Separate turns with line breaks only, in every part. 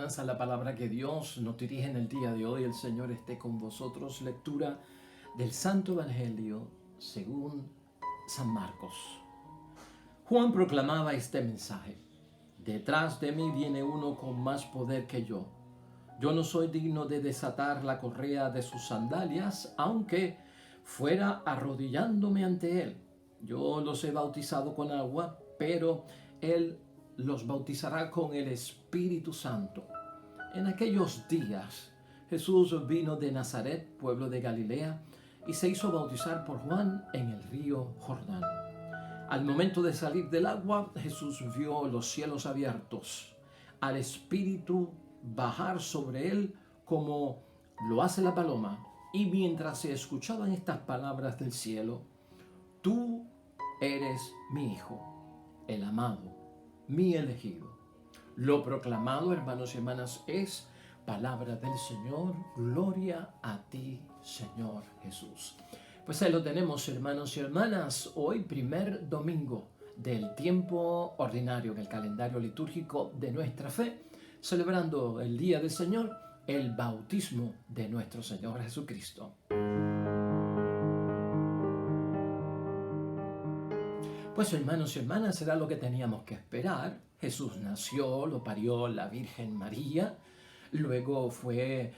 hermanas, a la palabra que Dios nos dirige en el día de hoy. El Señor esté con vosotros. Lectura del Santo Evangelio según San Marcos. Juan proclamaba este mensaje: detrás de mí viene uno con más poder que yo. Yo no soy digno de desatar la correa de sus sandalias, aunque fuera arrodillándome ante él. Yo los he bautizado con agua, pero él los bautizará con el Espíritu Santo. En aquellos días, Jesús vino de Nazaret, pueblo de Galilea, y se hizo bautizar por Juan en el río Jordán. Al momento de salir del agua, Jesús vio los cielos abiertos, al Espíritu bajar sobre él como lo hace la paloma. Y mientras se escuchaban estas palabras del cielo: tú eres mi Hijo, el amado, mi elegido. Lo proclamado, hermanos y hermanas, es palabra del Señor. Gloria a ti, Señor Jesús. Pues ahí lo tenemos, hermanos y hermanas. Hoy, primer domingo del tiempo ordinario en el calendario litúrgico de nuestra fe, celebrando el Día del Señor, el bautismo de nuestro Señor Jesucristo. Pues hermanos y hermanas, era lo que teníamos que esperar. Jesús nació, lo parió la Virgen María, luego fue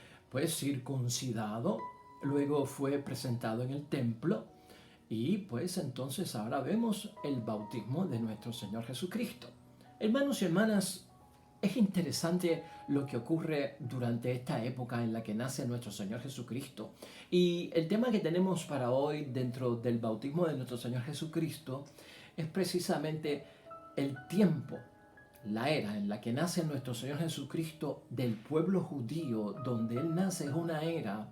circuncidado, luego fue presentado en el templo y pues entonces ahora vemos el bautismo de nuestro Señor Jesucristo. Hermanos y hermanas, es interesante lo que ocurre durante esta época en la que nace nuestro Señor Jesucristo. Y el tema que tenemos para hoy dentro del bautismo de nuestro Señor Jesucristo es precisamente el tiempo, la era en la que nace nuestro Señor Jesucristo del pueblo judío. Donde Él nace es una era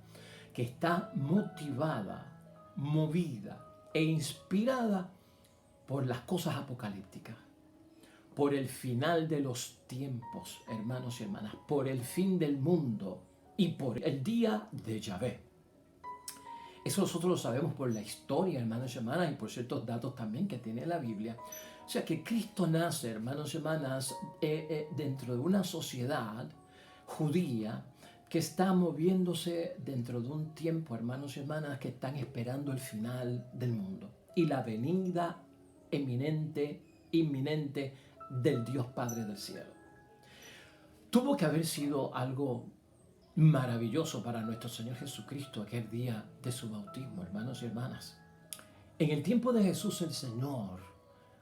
que está motivada, movida e inspirada por las cosas apocalípticas, por el final de los tiempos, hermanos y hermanas, por el fin del mundo y por el día de Yahvé. Eso nosotros lo sabemos por la historia, hermanos y hermanas, y por ciertos datos también que tiene la Biblia. O sea que Cristo nace, hermanos y hermanas, dentro de una sociedad judía que está moviéndose dentro de un tiempo, hermanos y hermanas, que están esperando el final del mundo y la venida inminente del Dios Padre del cielo. Tuvo que haber sido algo maravilloso para nuestro Señor Jesucristo aquel día de su bautismo, hermanos y hermanas. En el tiempo de Jesús el Señor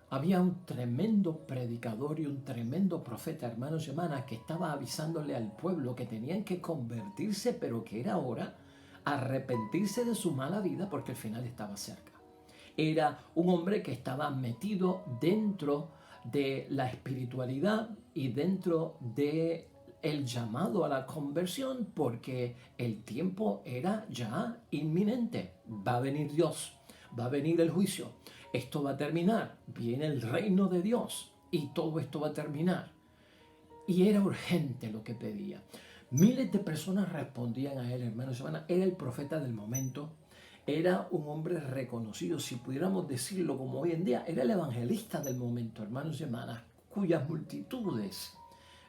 había un tremendo predicador y un tremendo profeta, hermanos y hermanas, que estaba avisándole al pueblo que tenían que convertirse, pero que era hora arrepentirse de su mala vida porque el final estaba cerca. Era un hombre que estaba metido dentro de la espiritualidad y dentro de el llamado a la conversión, porque el tiempo era ya inminente. Va a venir Dios, va a venir el juicio, esto va a terminar, viene el reino de Dios y todo esto va a terminar. Y era urgente lo que pedía. Miles de personas respondían a él, hermanos y hermanas. Era el profeta del momento. Era un hombre reconocido, si pudiéramos decirlo como hoy en día. Era el evangelista del momento, hermanos y hermanas, cuyas multitudes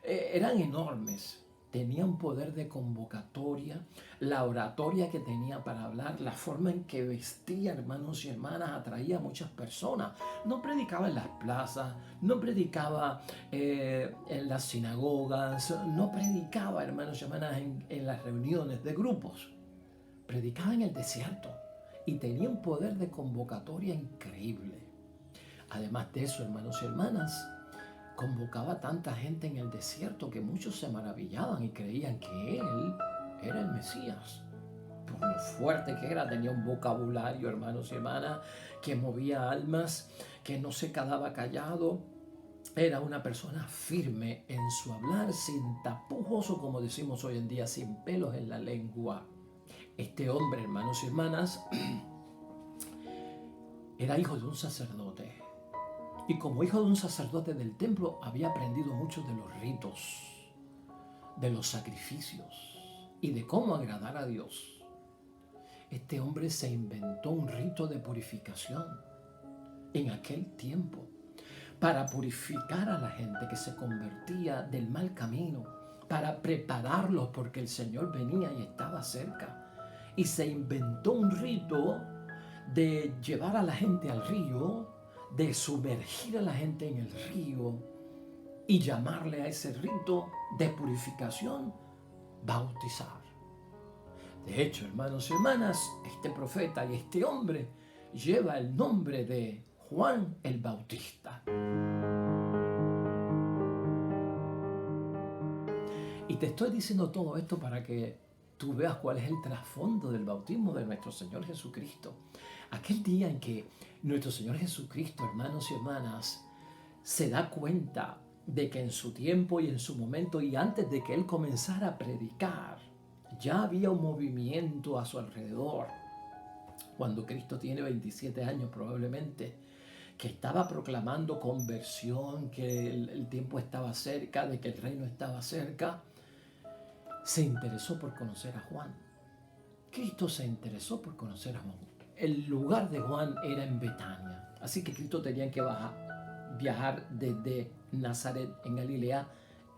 eran enormes. Tenía un poder de convocatoria, la oratoria que tenía para hablar, la forma en que vestía, hermanos y hermanas, atraía a muchas personas. No predicaba en las plazas, no predicaba en las sinagogas, no predicaba, hermanos y hermanas, en las reuniones de grupos. Predicaba en el desierto y tenía un poder de convocatoria increíble. Además de eso, hermanos y hermanas, convocaba tanta gente en el desierto que muchos se maravillaban y creían que él era el Mesías. Por lo fuerte que era, tenía un vocabulario, hermanos y hermanas, que movía almas, que no se quedaba callado. Era una persona firme en su hablar, sin tapujos o, como decimos hoy en día, sin pelos en la lengua. Este hombre, hermanos y hermanas, era hijo de un sacerdote. Y como hijo de un sacerdote del templo, había aprendido mucho de los ritos, de los sacrificios y de cómo agradar a Dios. Este hombre se inventó un rito de purificación en aquel tiempo para purificar a la gente que se convertía del mal camino, para prepararlos porque el Señor venía y estaba cerca. Y se inventó un rito de llevar a la gente al río, de sumergir a la gente en el río y llamarle a ese rito de purificación bautizar. De hecho, hermanos y hermanas, este profeta y este hombre lleva el nombre de Juan el Bautista. Y te estoy diciendo todo esto para que tú veas cuál es el trasfondo del bautismo de nuestro Señor Jesucristo. Aquel día en que nuestro Señor Jesucristo, hermanos y hermanas, se da cuenta de que en su tiempo y en su momento y antes de que Él comenzara a predicar, ya había un movimiento a su alrededor. Cuando Cristo tiene 27 años probablemente, que estaba proclamando conversión, que el tiempo estaba cerca, de que el reino estaba cerca, se interesó por conocer a Juan. Cristo se interesó por conocer a Juan. El lugar de Juan era en Betania, así que Cristo tenía que viajar desde Nazaret en Galilea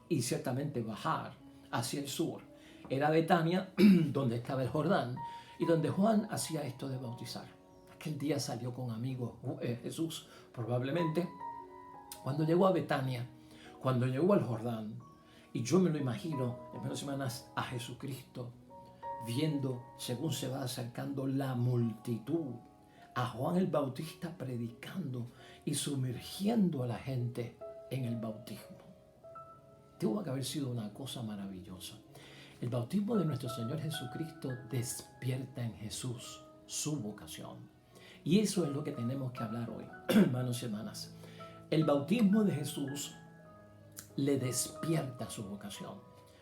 y ciertamente bajar hacia el sur. Era Betania, donde estaba el Jordán, y donde Juan hacía esto de bautizar. Aquel día salió con amigos Jesús, probablemente. Cuando llegó a Betania, cuando llegó al Jordán, y yo me lo imagino, hermanos y hermanas, a Jesucristo, viendo, según se va acercando la multitud, a Juan el Bautista predicando y sumergiendo a la gente en el bautismo. Tuvo que haber sido una cosa maravillosa. El bautismo de nuestro Señor Jesucristo despierta en Jesús su vocación. Y eso es lo que tenemos que hablar hoy, hermanos y hermanas. El bautismo de Jesús le despierta su vocación.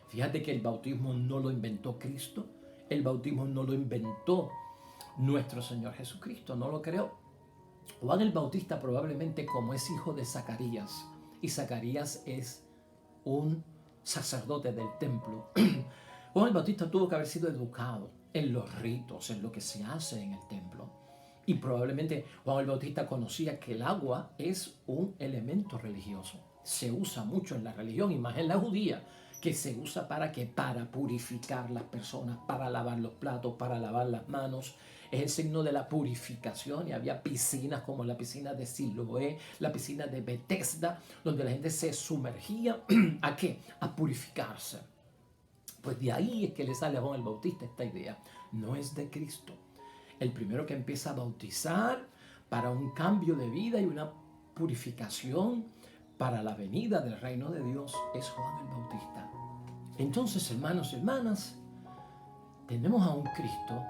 Fíjate que el bautismo no lo inventó Cristo, el bautismo no lo inventó nuestro Señor Jesucristo, no lo creó. Juan el Bautista probablemente, como es hijo de Zacarías, y Zacarías es un sacerdote del templo, Juan el Bautista tuvo que haber sido educado en los ritos, en lo que se hace en el templo. Y probablemente Juan el Bautista conocía que el agua es un elemento religioso. Se usa mucho en la religión y más en la judía, que se usa para ¿qué? Para purificar las personas, para lavar los platos, para lavar las manos. Es el signo de la purificación y había piscinas como la piscina de Siloé, la piscina de Betesda, donde la gente se sumergía ¿a qué? A purificarse. Pues de ahí es que le sale a Juan el Bautista esta idea. No es de Cristo. El primero que empieza a bautizar para un cambio de vida y una purificación para la venida del reino de Dios es Juan el Bautista. Entonces, hermanos y hermanas, tenemos a un Cristo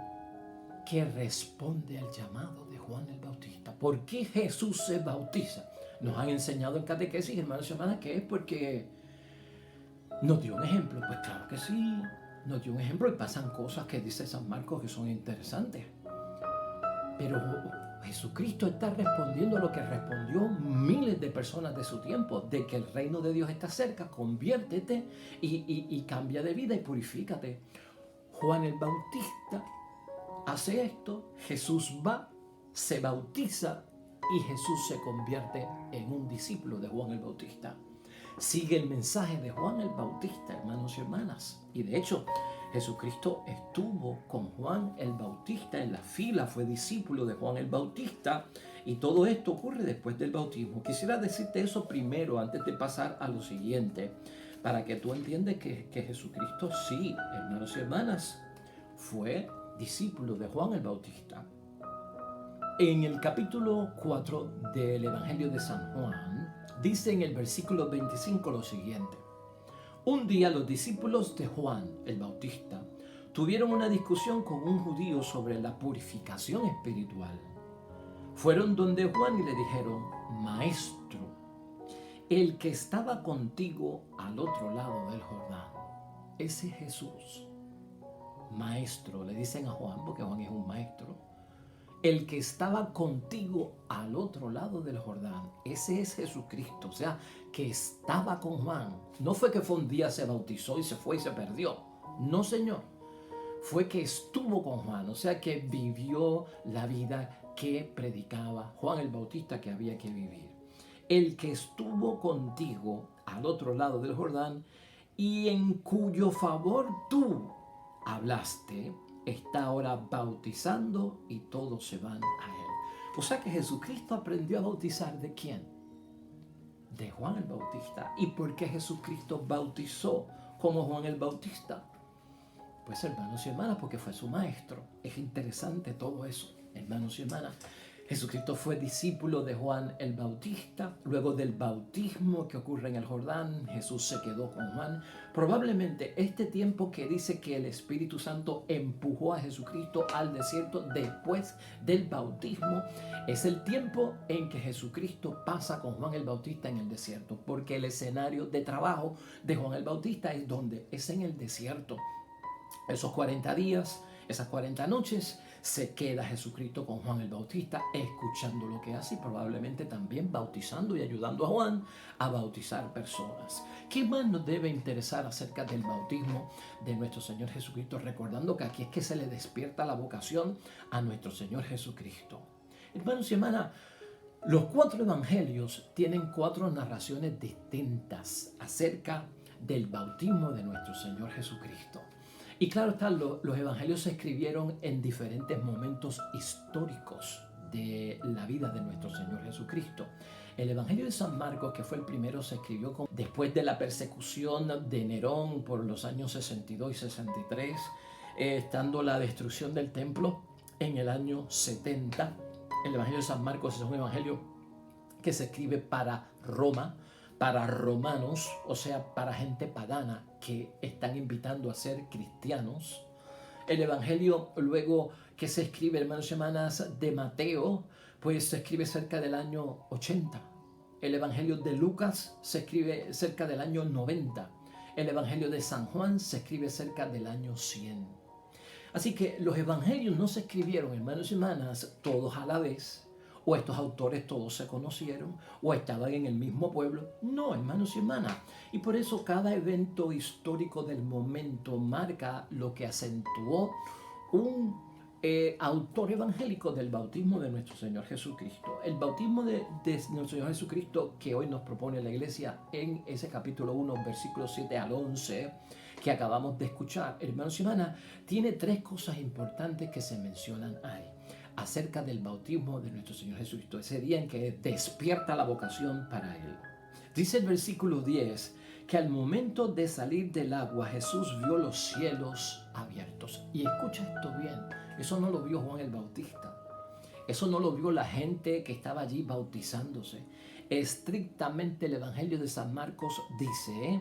que responde al llamado de Juan el Bautista. ¿Por qué Jesús se bautiza? Nos han enseñado en catequesis, hermanos y hermanas, que es porque nos dio un ejemplo. Pues claro que sí, nos dio un ejemplo y pasan cosas que dice San Marcos que son interesantes. Pero Jesucristo está respondiendo a lo que respondió miles de personas de su tiempo, de que el reino de Dios está cerca, conviértete y cambia de vida y purifícate. Juan el Bautista hace esto, Jesús va, se bautiza y Jesús se convierte en un discípulo de Juan el Bautista. Sigue el mensaje de Juan el Bautista, hermanos y hermanas. Y de hecho, Jesucristo estuvo con Juan el Bautista en la fila, fue discípulo de Juan el Bautista, y todo esto ocurre después del bautismo. Quisiera decirte eso primero, antes de pasar a lo siguiente, para que tú entiendas que Jesucristo sí, hermanos y hermanas, fue discípulo de Juan el Bautista. En el capítulo 4 del Evangelio de San Juan, dice en el versículo 25 lo siguiente. Un día los discípulos de Juan el Bautista tuvieron una discusión con un judío sobre la purificación espiritual. Fueron donde Juan y le dijeron, Maestro, el que estaba contigo al otro lado del Jordán, ese Jesús. Maestro, le dicen a Juan, porque Juan es un maestro. El que estaba contigo al otro lado del Jordán, ese es Jesucristo, o sea, que estaba con Juan. No fue que fue un día, se bautizó y se fue y se perdió. No, Señor. Fue que estuvo con Juan, o sea, que vivió la vida que predicaba Juan el Bautista que había que vivir. El que estuvo contigo al otro lado del Jordán, y en cuyo favor tú hablaste, está ahora bautizando y todos se van a él. O sea que Jesucristo aprendió a bautizar ¿de quién? De Juan el Bautista. ¿Y por qué Jesucristo bautizó como Juan el Bautista? Pues hermanos y hermanas, porque fue su maestro. Es interesante todo eso, hermanos y hermanas. Jesucristo fue discípulo de Juan el Bautista. Luego del bautismo que ocurre en el Jordán, Jesús se quedó con Juan. Probablemente este tiempo que dice que el Espíritu Santo empujó a Jesucristo al desierto después del bautismo, es el tiempo en que Jesucristo pasa con Juan el Bautista en el desierto, porque el escenario de trabajo de Juan el Bautista es donde es en el desierto. Esos 40 días, esas 40 noches, se queda Jesucristo con Juan el Bautista, escuchando lo que hace y probablemente también bautizando y ayudando a Juan a bautizar personas. ¿Qué más nos debe interesar acerca del bautismo de nuestro Señor Jesucristo? Recordando que aquí es que se le despierta la vocación a nuestro Señor Jesucristo. Hermanos y hermanas, los 4 evangelios tienen 4 narraciones distintas acerca del bautismo de nuestro Señor Jesucristo. Y claro está, los evangelios se escribieron en diferentes momentos históricos de la vida de nuestro Señor Jesucristo. El Evangelio de San Marcos, que fue el primero, se escribió después de la persecución de Nerón por los años 62 y 63, estando la destrucción del templo en el año 70. El Evangelio de San Marcos es un evangelio que se escribe para Roma, para romanos, o sea, para gente pagana que están invitando a ser cristianos. El evangelio luego que se escribe, hermanos y hermanas, de Mateo, pues se escribe cerca del año 80. El evangelio de Lucas se escribe cerca del año 90. El evangelio de San Juan se escribe cerca del año 100. Así que los evangelios no se escribieron, hermanos y hermanas, todos a la vez, o estos autores todos se conocieron, o estaban en el mismo pueblo. No, hermanos y hermanas. Y por eso cada evento histórico del momento marca lo que acentuó un autor evangélico del bautismo de nuestro Señor Jesucristo. El bautismo de nuestro Señor Jesucristo que hoy nos propone la iglesia en ese capítulo 1, versículos 7 al 11, que acabamos de escuchar, hermanos y hermanas, tiene 3 cosas importantes que se mencionan ahí acerca del bautismo de nuestro Señor Jesucristo, ese día en que despierta la vocación para Él. Dice el versículo 10 que al momento de salir del agua Jesús vio los cielos abiertos. Y escucha esto bien, eso no lo vio Juan el Bautista, eso no lo vio la gente que estaba allí bautizándose. Estrictamente el Evangelio de San Marcos dice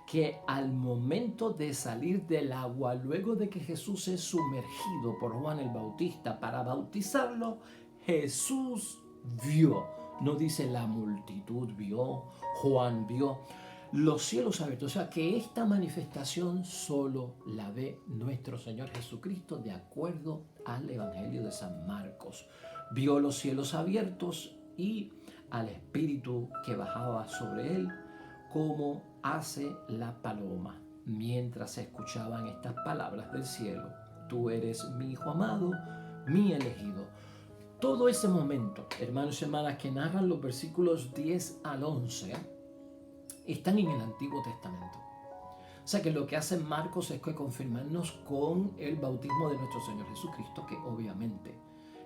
que al momento de salir del agua, luego de que Jesús es sumergido por Juan el Bautista para bautizarlo, Jesús vio, no dice la multitud vio, Juan vio, los cielos abiertos. O sea que esta manifestación solo la ve nuestro Señor Jesucristo de acuerdo al Evangelio de San Marcos. Vio los cielos abiertos y al Espíritu que bajaba sobre él, como hace la paloma, mientras se escuchaban estas palabras del cielo: tú eres mi hijo amado, mi elegido. Todo ese momento, hermanos y hermanas, que narran los versículos 10 al 11, están en el Antiguo Testamento. O sea que lo que hace Marcos es que confirmarnos con el bautismo de nuestro Señor Jesucristo, que obviamente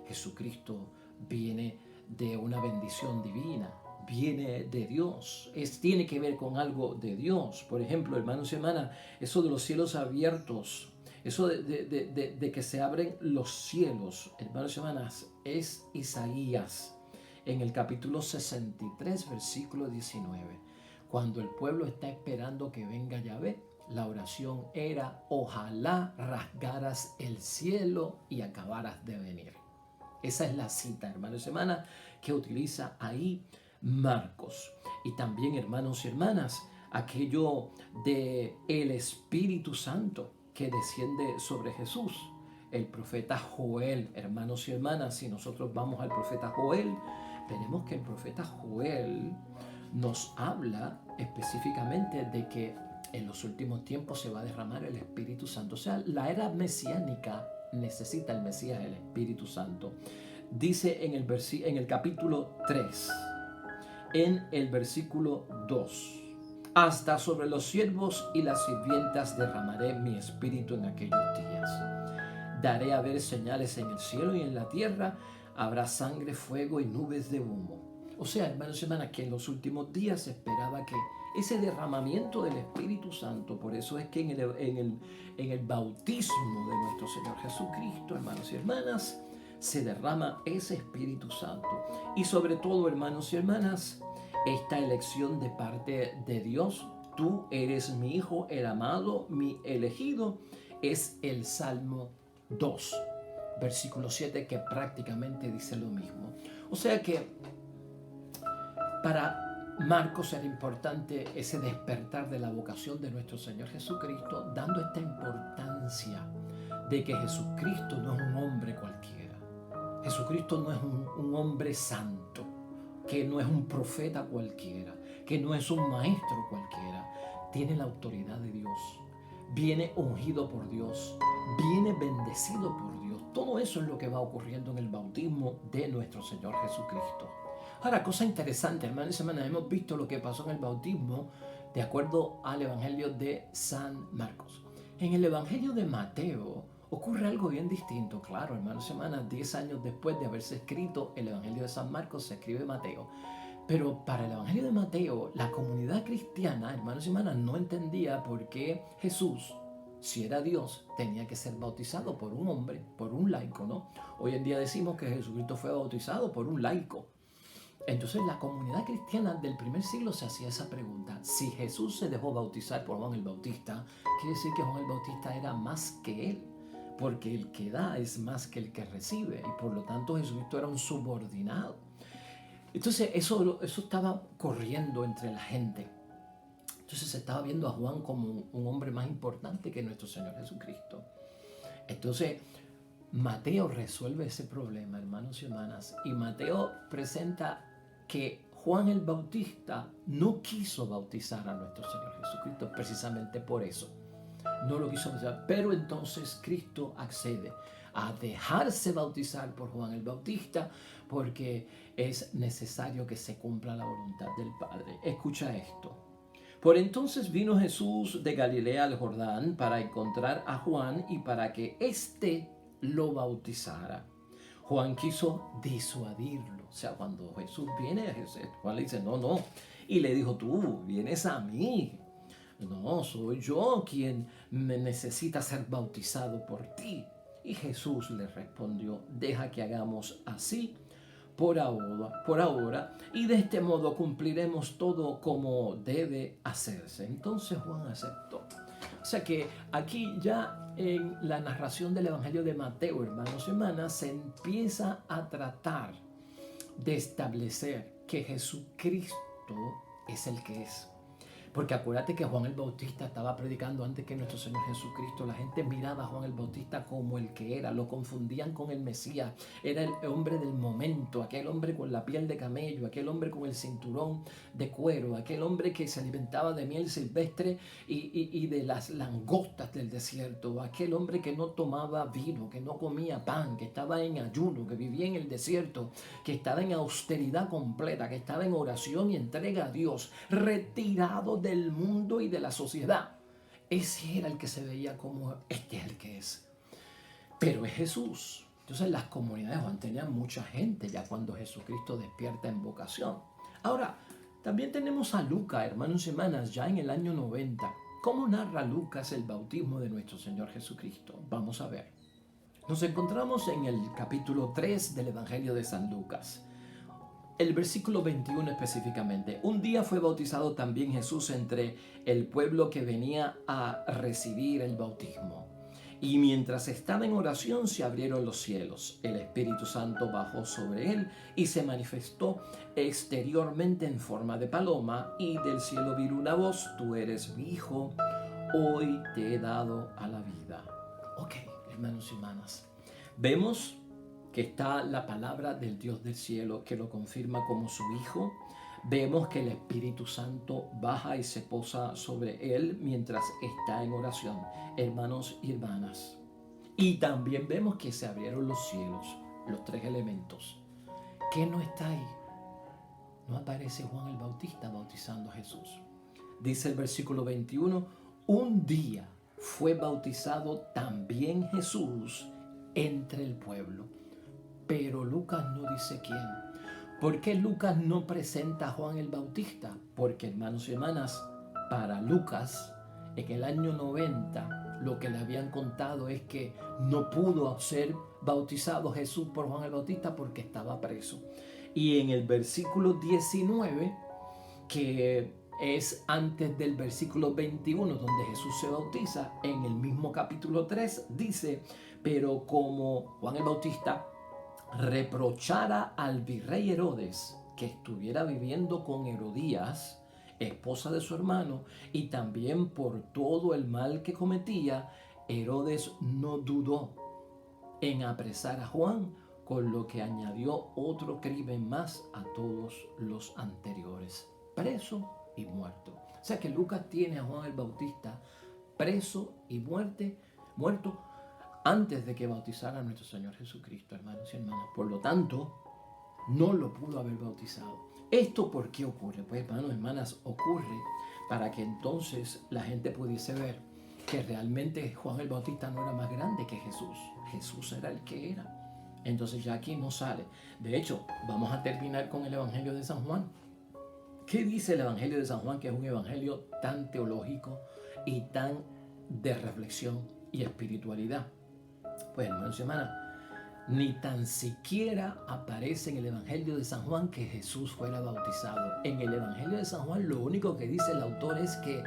Jesucristo viene de una bendición divina, viene de Dios, tiene que ver con algo de Dios. Por ejemplo, hermanos y hermanas, eso de los cielos abiertos, eso de que se abren los cielos, hermanos y hermanas, es Isaías en el capítulo 63, versículo 19. Cuando el pueblo está esperando que venga Yahvé, la oración era: ojalá rasgaras el cielo y acabaras de venir. Esa es la cita, hermanos y hermanas, que utiliza ahí Marcos. Y también, hermanos y hermanas, aquello de el Espíritu Santo que desciende sobre Jesús. El profeta Joel, hermanos y hermanas, si nosotros vamos al profeta Joel, veremos que el profeta Joel nos habla específicamente de que en los últimos tiempos se va a derramar el Espíritu Santo. O sea, la era mesiánica necesita el Mesías, el Espíritu Santo. Dice en el capítulo 3, en el versículo 2, hasta sobre los siervos y las sirvientas derramaré mi espíritu en aquellos días. Daré a ver señales en el cielo y en la tierra, habrá sangre, fuego y nubes de humo. O sea, hermanos y hermanas, que en los últimos días se esperaba que ese derramamiento del Espíritu Santo, por eso es que en el bautismo de nuestro Señor Jesucristo, hermanos y hermanas, se derrama ese Espíritu Santo. Y sobre todo, hermanos y hermanas, esta elección de parte de Dios, tú eres mi hijo, el amado, mi elegido, es el Salmo 2, versículo 7, que prácticamente dice lo mismo. O sea que para Marcos era importante ese despertar de la vocación de nuestro Señor Jesucristo, dando esta importancia de que Jesucristo no es un hombre cualquiera. Jesucristo no es un hombre santo, que no es un profeta cualquiera, que no es un maestro cualquiera. Tiene la autoridad de Dios, viene ungido por Dios, viene bendecido por Dios. Todo eso es lo que va ocurriendo en el bautismo de nuestro Señor Jesucristo. Ahora, cosa interesante, hermanos y hermanas, hemos visto lo que pasó en el bautismo de acuerdo al Evangelio de San Marcos. En el Evangelio de Mateo ocurre algo bien distinto. Claro, hermanos y hermanas, 10 años después de haberse escrito el Evangelio de San Marcos, se escribe Mateo. Pero para el Evangelio de Mateo, la comunidad cristiana, hermanos y hermanas, no entendía por qué Jesús, si era Dios, tenía que ser bautizado por un hombre, por un laico, ¿no? Hoy en día decimos que Jesucristo fue bautizado por un laico. Entonces la comunidad cristiana del primer siglo se hacía esa pregunta. Si Jesús se dejó bautizar por Juan el Bautista, quiere decir que Juan el Bautista era más que él, porque el que da es más que el que recibe, y por lo tanto Jesucristo era un subordinado. Entonces eso estaba corriendo entre la gente. Entonces se estaba viendo a Juan como un hombre más importante que nuestro Señor Jesucristo. Entonces Mateo resuelve ese problema, hermanos y hermanas, y Mateo presenta que Juan el Bautista no quiso bautizar a nuestro Señor Jesucristo precisamente por eso. No lo quiso bautizar, pero entonces Cristo accede a dejarse bautizar por Juan el Bautista porque es necesario que se cumpla la voluntad del Padre. Escucha esto. Por entonces vino Jesús de Galilea al Jordán para encontrar a Juan y para que éste lo bautizara. Juan quiso disuadirlo. O sea, cuando Jesús viene, Juan le dice, no. Y le dijo, tú vienes a mí. No, soy yo quien me necesita ser bautizado por ti. Y Jesús le respondió, deja que hagamos así por ahora, y de este modo cumpliremos todo como debe hacerse. Entonces Juan aceptó. O sea que aquí ya en la narración del Evangelio de Mateo, hermanos y hermanas, se empieza a tratar de establecer que Jesucristo es el que es. Porque acuérdate que Juan el Bautista estaba predicando antes que nuestro Señor Jesucristo. La gente miraba a Juan el Bautista como el que era, lo confundían con el Mesías. Era el hombre del momento, aquel hombre con la piel de camello, aquel hombre con el cinturón de cuero, aquel hombre que se alimentaba de miel silvestre y de las langostas del desierto, aquel hombre que no tomaba vino, que no comía pan, que estaba en ayuno, que vivía en el desierto, que estaba en austeridad completa, que estaba en oración y entrega a Dios, retirado del mundo y de la sociedad. Ese era el que se veía como este es el que es. Pero es Jesús. Entonces las comunidades de Juan tenían mucha gente ya cuando Jesucristo despierta en vocación. Ahora, también tenemos a Lucas, hermanos y hermanas, ya en el año 90. ¿Cómo narra Lucas el bautismo de nuestro Señor Jesucristo? Vamos a ver. Nos encontramos en el capítulo 3 del Evangelio de San Lucas. El versículo 21 específicamente. Un día fue bautizado también Jesús entre el pueblo que venía a recibir el bautismo. Y mientras estaba en oración se abrieron los cielos. El Espíritu Santo bajó sobre él y se manifestó exteriormente en forma de paloma. Y del cielo vino una voz: tú eres mi hijo, hoy te he dado a la vida. Ok, hermanos y hermanas. Vemos que está la palabra del Dios del cielo que lo confirma como su hijo. Vemos que el Espíritu Santo baja y se posa sobre él mientras está en oración, hermanos y hermanas. Y también vemos que se abrieron los cielos, los tres elementos. ¿Qué no está ahí? No aparece Juan el Bautista bautizando a Jesús. dice el versículo 21, un día fue bautizado también Jesús entre el pueblo. Pero Lucas no dice quién. ¿Por qué Lucas no presenta a Juan el Bautista? Porque, hermanos y hermanas, para Lucas, en el año 90, lo que le habían contado es que no pudo ser bautizado Jesús por Juan el Bautista porque estaba preso. Y en el versículo 19, que es antes del versículo 21 donde Jesús se bautiza, en el mismo capítulo 3 dice, pero como Juan el Bautista reprochara al virrey Herodes que estuviera viviendo con Herodías, esposa de su hermano, y también por todo el mal que cometía, Herodes no dudó en apresar a Juan, con lo que añadió otro crimen más a todos los anteriores, preso y muerto. O sea que Lucas tiene a Juan el Bautista preso y muerto antes de que bautizara a nuestro Señor Jesucristo, hermanos y hermanas. Por lo tanto, no lo pudo haber bautizado. ¿Esto por qué ocurre? Pues, hermanos y hermanas, ocurre para que entonces la gente pudiese ver que realmente Juan el Bautista no era más grande que Jesús. Jesús era el que era. Entonces ya aquí no sale. De hecho, vamos a terminar con el Evangelio de San Juan. ¿Qué dice el Evangelio de San Juan? Que es un evangelio tan teológico y tan de reflexión y espiritualidad. Pues, hermanos y hermanas, ni tan siquiera aparece en el Evangelio de San Juan que Jesús fuera bautizado. En el Evangelio de San Juan lo único que dice el autor es que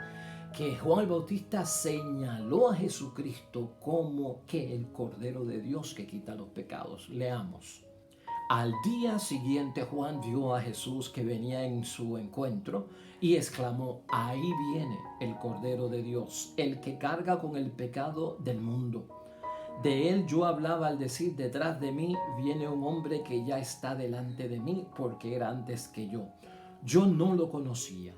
Juan el Bautista señaló a Jesucristo como que el Cordero de Dios que quita los pecados. Leamos. Al día siguiente Juan vio a Jesús que venía en su encuentro y exclamó, ahí viene el Cordero de Dios, el que carga con el pecado del mundo. De él yo hablaba al decir, detrás de mí viene un hombre que ya está delante de mí porque era antes que yo. Yo no lo conocía.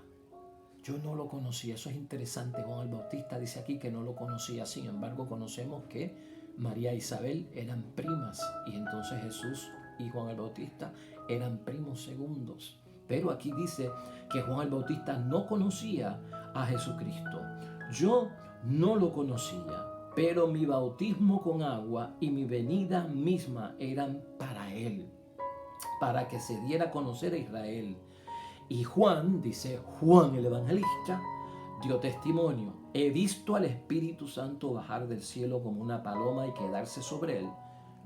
Eso es interesante. Juan el Bautista dice aquí que no lo conocía. Sin embargo, conocemos que María e Isabel eran primas y entonces Jesús y Juan el Bautista eran primos segundos. Pero aquí dice que Juan el Bautista no conocía a Jesucristo. Yo no lo conocía, pero mi bautismo con agua y mi venida misma eran para él, para que se diera a conocer a Israel. Y Juan, dice Juan el Evangelista, dio testimonio. He visto al Espíritu Santo bajar del cielo como una paloma y quedarse sobre él.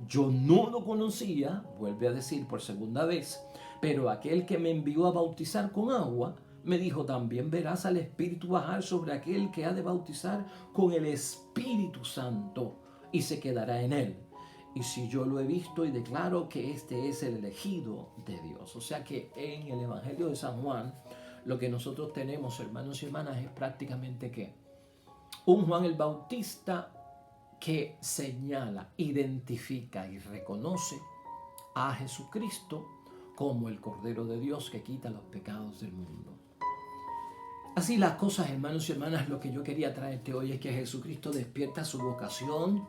Yo no lo conocía, vuelve a decir por segunda vez, pero aquel que me envió a bautizar con agua, me dijo, también verás al Espíritu bajar sobre aquel que ha de bautizar con el Espíritu Santo y se quedará en él. Y si yo lo he visto y declaro que este es el elegido de Dios. O sea que en el Evangelio de San Juan, lo que nosotros tenemos, hermanos y hermanas, es prácticamente que un Juan el Bautista que señala, identifica y reconoce a Jesucristo como el Cordero de Dios que quita los pecados del mundo. Así las cosas, hermanos y hermanas, lo que yo quería traerte hoy es que Jesucristo despierta su vocación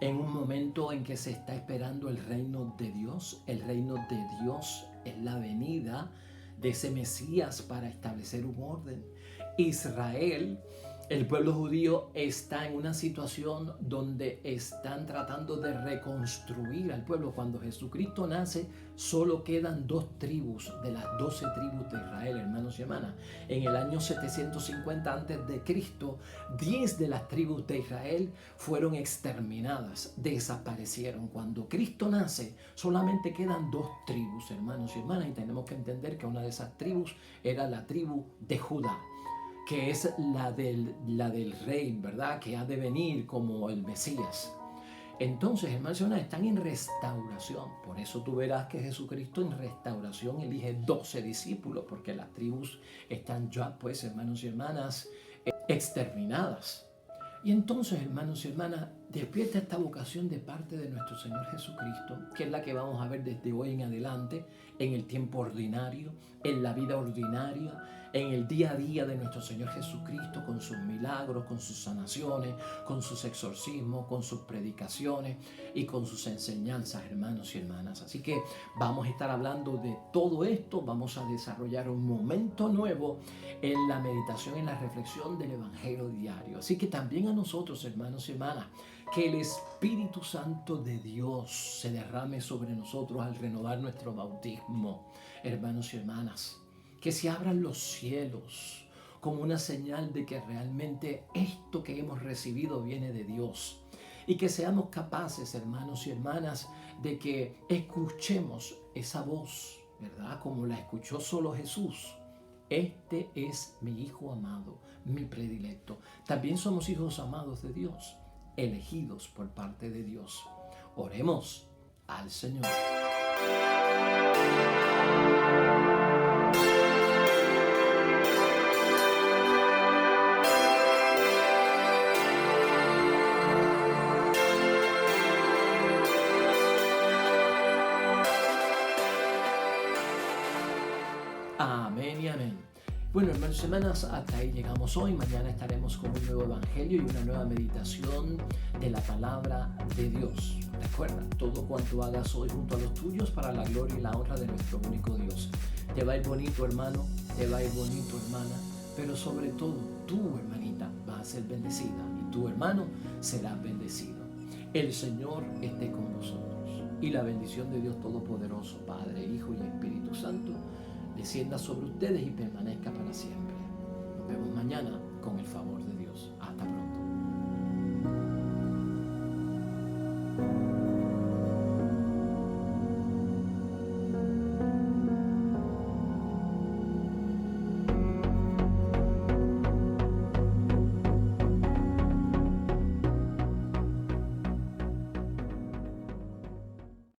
en un momento en que se está esperando el reino de Dios. El reino de Dios es la venida de ese Mesías para establecer un orden. Israel, el pueblo judío, está en una situación donde están tratando de reconstruir al pueblo. Cuando Jesucristo nace, solo quedan 2 tribus de las 12 tribus de Israel, hermanos y hermanas. En el año 750 a.C., 10 de las tribus de Israel fueron exterminadas, desaparecieron. Cuando Cristo nace, solamente quedan 2 tribus, hermanos y hermanas, y tenemos que entender que una de esas tribus era la tribu de Judá, que es la del rey, ¿verdad? Que ha de venir como el Mesías. Entonces, hermanos y hermanas, están en restauración. Por eso tú verás que Jesucristo en restauración elige 12 discípulos, porque las tribus están ya, pues, hermanos y hermanas, exterminadas. Y entonces, hermanos y hermanas, Despierta esta vocación de parte de nuestro Señor Jesucristo, que es la que vamos a ver desde hoy en adelante, en el tiempo ordinario, en la vida ordinaria, en el día a día de nuestro Señor Jesucristo, con sus milagros, con sus sanaciones, con sus exorcismos, con sus predicaciones y con sus enseñanzas, hermanos y hermanas. Así que vamos a estar hablando de todo esto, vamos a desarrollar un momento nuevo en la meditación, en la reflexión del Evangelio diario. Así que también a nosotros, hermanos y hermanas, que el Espíritu Santo de Dios se derrame sobre nosotros al renovar nuestro bautismo, hermanos y hermanas. Que se abran los cielos como una señal de que realmente esto que hemos recibido viene de Dios. Y que seamos capaces, hermanos y hermanas, de que escuchemos esa voz, ¿verdad? Como la escuchó solo Jesús. Este es mi Hijo amado, mi predilecto. También somos hijos amados de Dios, elegidos por parte de Dios. Oremos al Señor. Amén y amén. Bueno, hermanos y hermanas, hasta ahí llegamos hoy. Mañana estaremos con un nuevo evangelio y una nueva meditación de la palabra de Dios. Recuerda, todo cuanto hagas hoy junto a los tuyos para la gloria y la honra de nuestro único Dios. Te va a ir bonito, hermano, te va a ir bonito, hermana, pero sobre todo, tú, hermanita, vas a ser bendecida y tu hermano será bendecido. El Señor esté con nosotros y la bendición de Dios Todopoderoso, Padre, Hijo y Espíritu Santo, descienda sobre ustedes y permanezca para siempre. Nos vemos mañana con el favor de Dios. Hasta pronto.